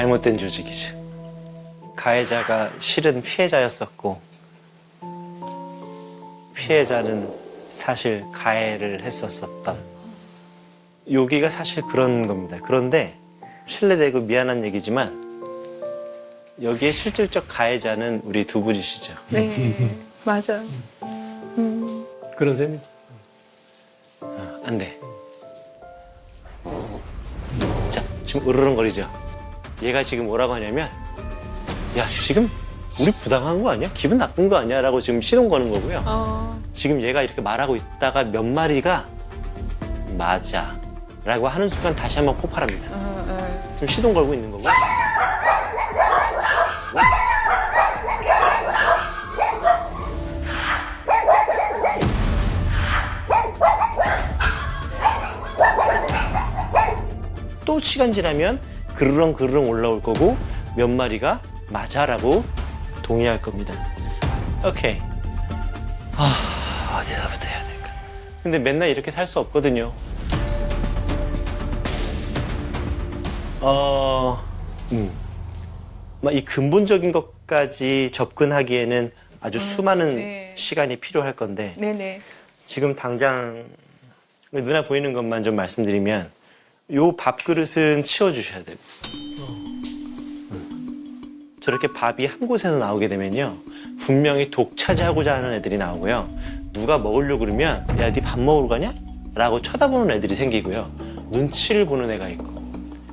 잘못된 조직이죠. 가해자가 실은 피해자였었고 피해자는 사실 가해를 했었던 여기가 사실 그런 겁니다. 그런데 실례되고 미안한 얘기지만 여기에 실질적 가해자는 우리 두 분이시죠. 네, 맞아. 그런 셈이죠. 안 돼. 자, 지금 으르렁거리죠. 얘가 지금 뭐라고 하냐면 야, 지금 우리 부당한 거 아니야? 기분 나쁜 거 아니야? 라고 지금 시동 거는 거고요. 지금 얘가 이렇게 말하고 있다가 몇 마리가 맞아 라고 하는 순간 다시 한번 폭발합니다. 지금 시동 걸고 있는 거고. 또 시간 지나면 그르렁 올라올 거고 몇 마리가 맞아라고 동의할 겁니다. 오케이. 어디서부터 해야 될까? 근데 맨날 이렇게 살 수 없거든요. 이 근본적인 것까지 접근하기에는 아주 수많은 네. 시간이 필요할 건데 네네. 지금 당장 눈에 보이는 것만 좀 말씀드리면 요 밥그릇은 치워주셔야 돼요. 저렇게 밥이 한 곳에서 나오게 되면요 분명히 독차지하고자 하는 애들이 나오고요 누가 먹으려고 그러면 야, 네 밥 먹으러 가냐? 라고 쳐다보는 애들이 생기고요 눈치를 보는 애가 있고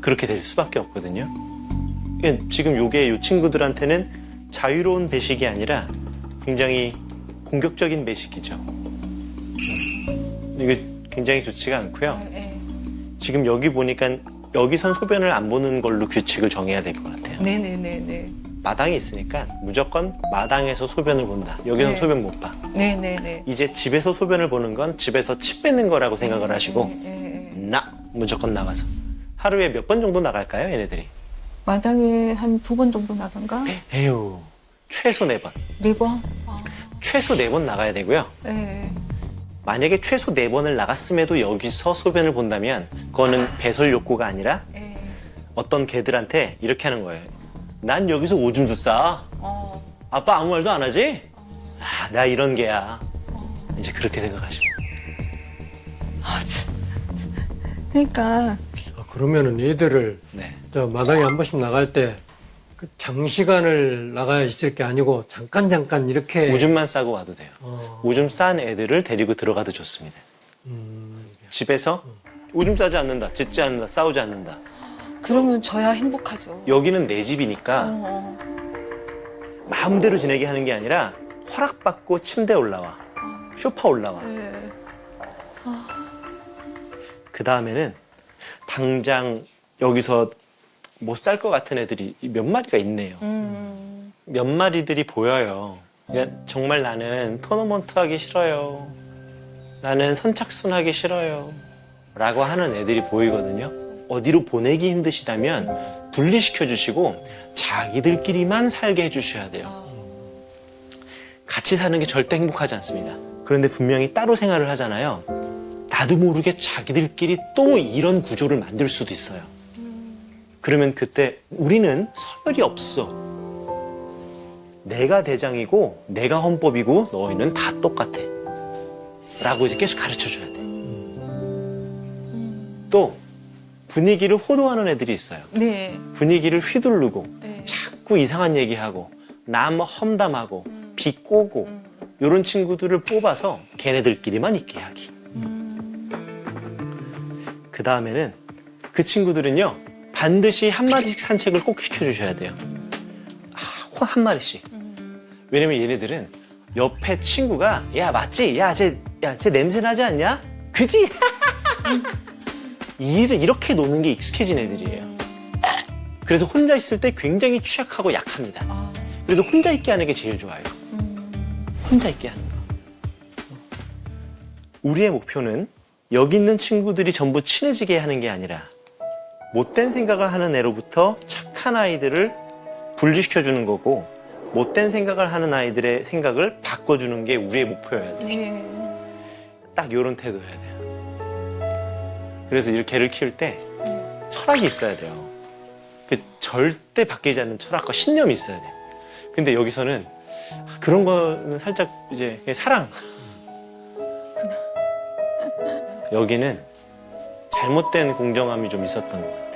그렇게 될 수밖에 없거든요. 지금 요게 요 친구들한테는 자유로운 배식이 아니라 굉장히 공격적인 배식이죠. 이게 굉장히 좋지가 않고요. 네. 지금 여기 보니까 여기선 소변을 안 보는 걸로 규칙을 정해야 될 것 같아요. 네네네네. 마당이 있으니까 무조건 마당에서 소변을 본다. 여기선 네. 소변 못 봐. 네네네. 이제 집에서 소변을 보는 건 집에서 침 뱉는 거라고 생각을 하시고 네. 무조건 나가서. 하루에 몇 번 정도 나갈까요, 얘네들이? 마당에 한 2번 정도 나간가? 에휴, 최소 4번. 4번? 최소 4번 나가야 되고요. 네. 만약에 최소 4번을 나갔음에도 여기서 소변을 본다면 그거는 배설 욕구가 아니라 네. 어떤 개들한테 이렇게 하는 거예요. 난 여기서 오줌도 싸. 아빠 아무 말도 안 하지? 아, 나 이런 개야. 이제 그렇게 생각하시면. 그러니까 그러면은 얘들을 네. 저 마당에 한 번씩 나갈 때 그 장시간을 나가 있을 게 아니고 잠깐 이렇게 오줌만 싸고 와도 돼요. 어, 오줌 싼 애들을 데리고 들어가도 좋습니다. 집에서 오줌 싸지 않는다, 짖지 않는다, 싸우지 않는다. 그러면 저야 행복하죠. 여기는 내 집이니까 마음대로 지내게 하는 게 아니라 허락받고 침대 올라와, 소파 올라와. 네. 그 다음에는 당장 여기서 못 살 것 같은 애들이 몇 마리가 있네요. 몇 마리들이 보여요. 그러니까 정말 나는 토너먼트 하기 싫어요. 나는 선착순 하기 싫어요. 라고 하는 애들이 보이거든요. 어디로 보내기 힘드시다면 분리시켜 주시고 자기들끼리만 살게 해주셔야 돼요. 같이 사는 게 절대 행복하지 않습니다. 그런데 분명히 따로 생활을 하잖아요. 나도 모르게 자기들끼리 또 이런 구조를 만들 수도 있어요. 그러면 그때 우리는 서열이 없어. 내가 대장이고 내가 헌법이고 너희는 다 똑같아. 라고 이제 계속 가르쳐줘야 돼. 또 분위기를 호도하는 애들이 있어요. 네. 분위기를 휘두르고 네. 자꾸 이상한 얘기하고 남 험담하고 비꼬고 이런 친구들을 뽑아서 걔네들끼리만 있게 하기. 그 다음에는 그 친구들은요 반드시 한 마리씩 산책을 꼭 시켜주셔야 돼요. 한 마리씩. 왜냐면 얘네들은 옆에 친구가 야 맞지? 쟤 냄새 나지 않냐? 그지? 이렇게 노는 게 익숙해진 애들이에요. 그래서 혼자 있을 때 굉장히 취약하고 약합니다. 그래서 혼자 있게 하는 게 제일 좋아요. 혼자 있게 하는 거. 우리의 목표는 여기 있는 친구들이 전부 친해지게 하는 게 아니라 못된 생각을 하는 애로부터 착한 아이들을 분리시켜주는 거고 못된 생각을 하는 아이들의 생각을 바꿔주는 게 우리의 목표여야 돼요. 네. 딱 이런 태도여야 돼요. 그래서 이렇게 개를 키울 때 철학이 있어야 돼요. 그 절대 바뀌지 않는 철학과 신념이 있어야 돼. 근데 여기서는 그런 거는 살짝 이제 그냥 사랑. 여기는 잘못된 공정함이 좀 있었던 거야.